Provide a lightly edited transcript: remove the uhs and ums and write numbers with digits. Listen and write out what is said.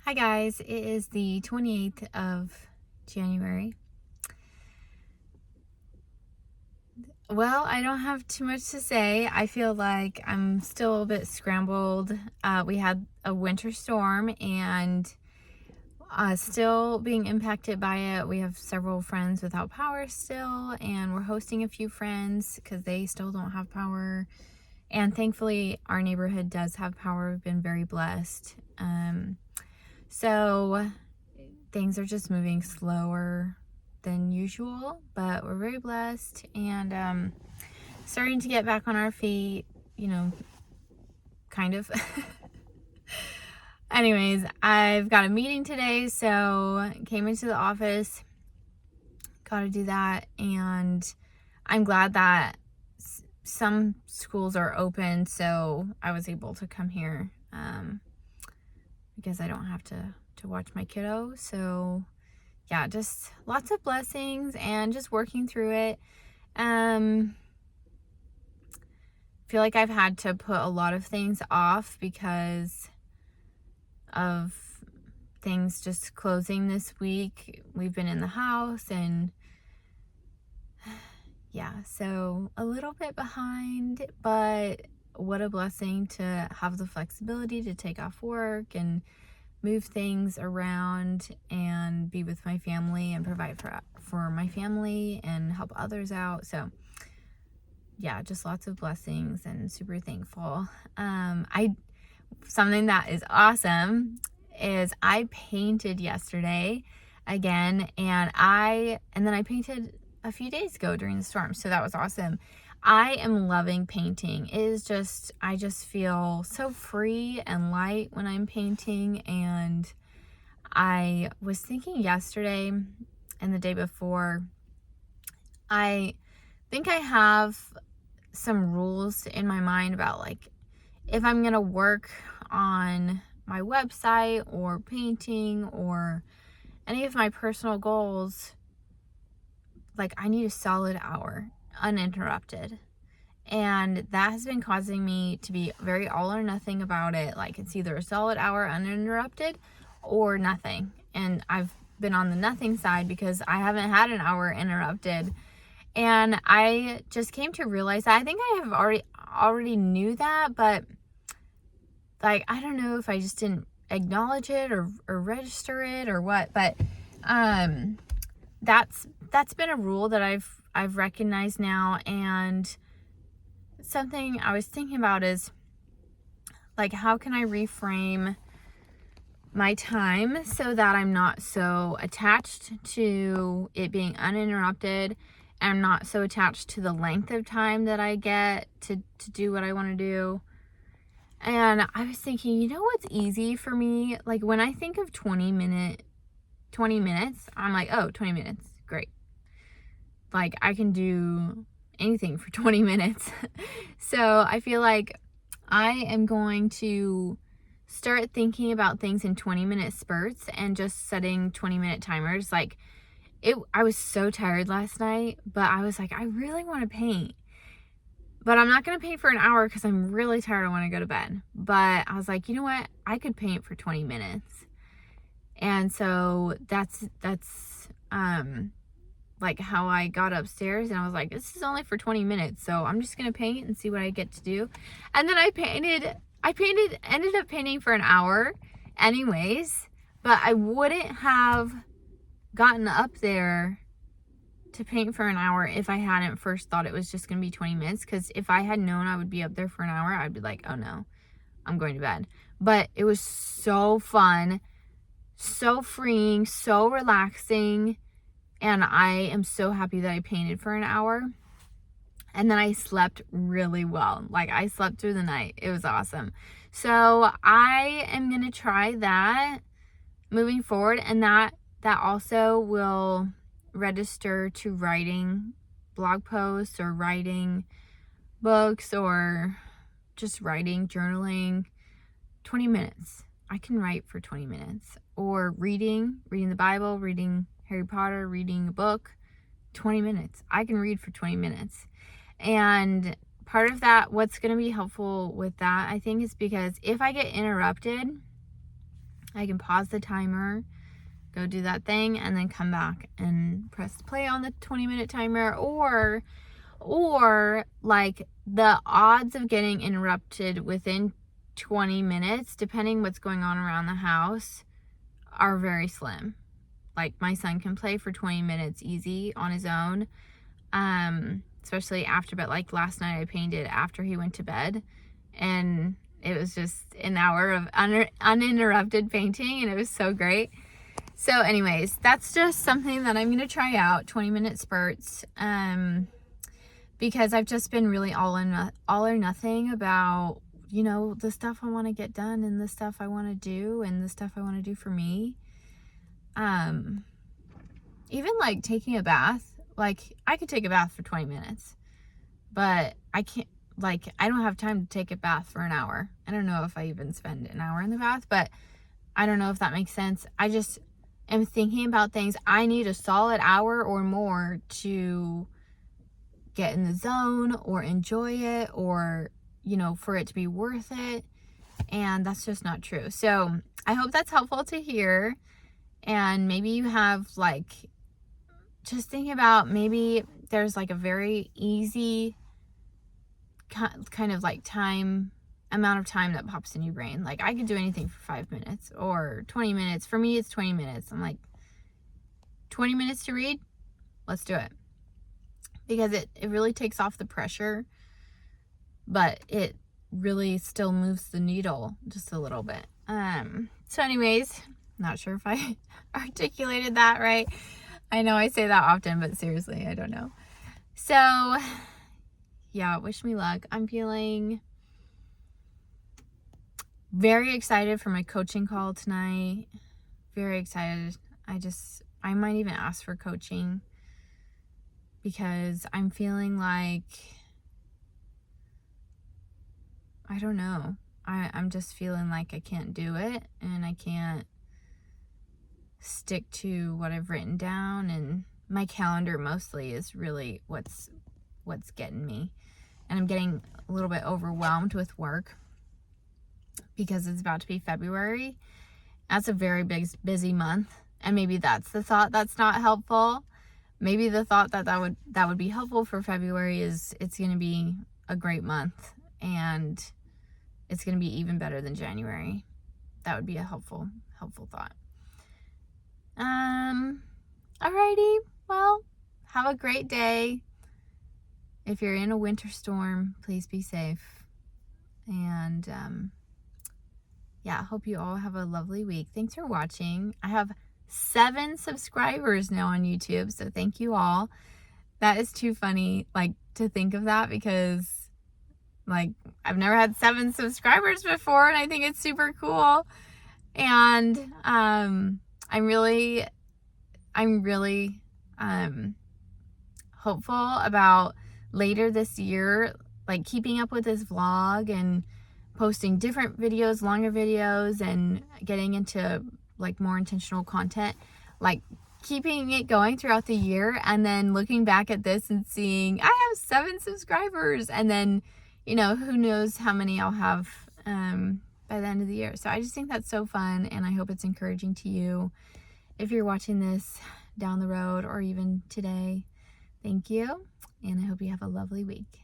Hi guys, it is the 28th of January. Well, I don't have too much to say. I feel like I'm still a bit scrambled. We had a winter storm and still being impacted by it. We have several friends without power still, and we're hosting a few friends because they still don't have power. And thankfully, our neighborhood does have power. We've been very blessed. So things are just moving slower than usual, but we're very blessed and starting to get back on our feet, kind of. Anyways, I've got a meeting today, so came into the office, got to do that, and I'm glad that some schools are open, so I was able to come here because I don't have to watch my kiddo. So yeah, just lots of blessings and just working through it. Feel like I've had to put a lot of things off because of things just closing this week. We've been in the house and yeah, so a little bit behind, but what a blessing to have the flexibility to take off work and move things around and be with my family and provide for my family and help others out. So yeah, just lots of blessings and super thankful. Something that is awesome is I painted yesterday again, and then I painted a few days ago during the storm. So that was awesome. I am loving painting. I just feel so free and light when I'm painting. And I was thinking yesterday and the day before, I think I have some rules in my mind about like if I'm going to work on my website or painting or any of my personal goals, like I need a solid hour uninterrupted. And that has been causing me to be very all or nothing about it. Like it's either a solid hour uninterrupted or nothing. And I've been on the nothing side because I haven't had an hour interrupted. And I just came to realize that I think I have already knew that, but like I don't know if I just didn't acknowledge it or register it or what, but that's been a rule that I've recognized now. And something I was thinking about is like how can I reframe my time so that I'm not so attached to it being uninterrupted, and I'm not so attached to the length of time that I get to do what I want to do. And I was thinking, what's easy for me? Like when I think of 20 minutes, I'm like, oh, 20 minutes, great. Like I can do anything for 20 minutes. So I feel like I am going to start thinking about things in 20-minute spurts and just setting 20-minute timers. Like I was so tired last night, but I was like, I really want to paint. But I'm not going to paint for an hour because I'm really tired. I want to go to bed. But I was like, you know what? I could paint for 20 minutes. And so that's like how I got upstairs, and I was like, this is only for 20 minutes. So I'm just going to paint and see what I get to do. And then ended up painting for an hour anyways, but I wouldn't have gotten up there to paint for an hour if I hadn't first thought it was just going to be 20 minutes. Because if I had known I would be up there for an hour, I'd be like, oh no, I'm going to bed. But it was so fun, so freeing, so relaxing. And I am so happy that I painted for an hour. And then I slept really well. Like I slept through the night. It was awesome. So I am going to try that moving forward. And that also will register to writing blog posts or writing books or just writing, journaling. 20 minutes. I can write for 20 minutes. Or reading the Bible, reading Harry Potter, reading a book. 20 minutes. I can read for 20 minutes. And part of that, what's going to be helpful with that, I think, is because if I get interrupted, I can pause the timer, go do that thing, and then come back and press play on the 20-minute timer. Or like the odds of getting interrupted within 20 minutes, depending what's going on around the house, are very slim. Like my son can play for 20 minutes easy on his own, especially after bed. Like last night I painted after he went to bed, and it was just an hour of uninterrupted painting, and it was so great. So anyways, that's just something that I'm going to try out, 20-minute spurts, because I've just been really all or nothing about, you know, the stuff I want to get done and the stuff I want to do and the stuff I want to do for me. Even like taking a bath, like I could take a bath for 20 minutes, but I can't, like, I don't have time to take a bath for an hour. I don't know if I even spend an hour in the bath, but I don't know if that makes sense. I just am thinking about things. I need a solid hour or more to get in the zone or enjoy it, or, you know, for it to be worth it. And that's just not true. So I hope that's helpful to hear. And maybe you have, like, just thinking about, maybe there's like a very easy kind of like amount of time that pops in your brain. Like I could do anything for 5 minutes or 20 minutes. For me, it's 20 minutes. I'm like, 20 minutes to read? Let's do it. Because it really takes off the pressure, but it really still moves the needle just a little bit. So anyways, not sure if I articulated that right. I know I say that often, but seriously, I don't know. So yeah, wish me luck. I'm feeling very excited for my coaching call tonight. Very excited. I might even ask for coaching, because I'm feeling like, I don't know. I'm just feeling like I can't do it, and I can't stick to what I've written down, and my calendar mostly is really what's getting me. And I'm getting a little bit overwhelmed with work because it's about to be February. That's a very big, busy month. And maybe that's the thought that's not helpful. Maybe the thought that would be helpful for February is it's going to be a great month, and it's going to be even better than January. That would be a helpful thought. Alrighty. Well, have a great day. If you're in a winter storm, please be safe. And yeah, hope you all have a lovely week. Thanks for watching. I have 7 subscribers now on YouTube, so thank you all. That is too funny, like, to think of that, because, like, I've never had 7 subscribers before, and I think it's super cool. And I'm really hopeful about later this year, like keeping up with this vlog and posting different videos, longer videos, and getting into like more intentional content, like keeping it going throughout the year, and then looking back at this and seeing I have 7 subscribers, and then, you know, who knows how many I'll have by the end of the year. So I just think that's so fun, and I hope it's encouraging to you if you're watching this down the road or even today. Thank you, and I hope you have a lovely week.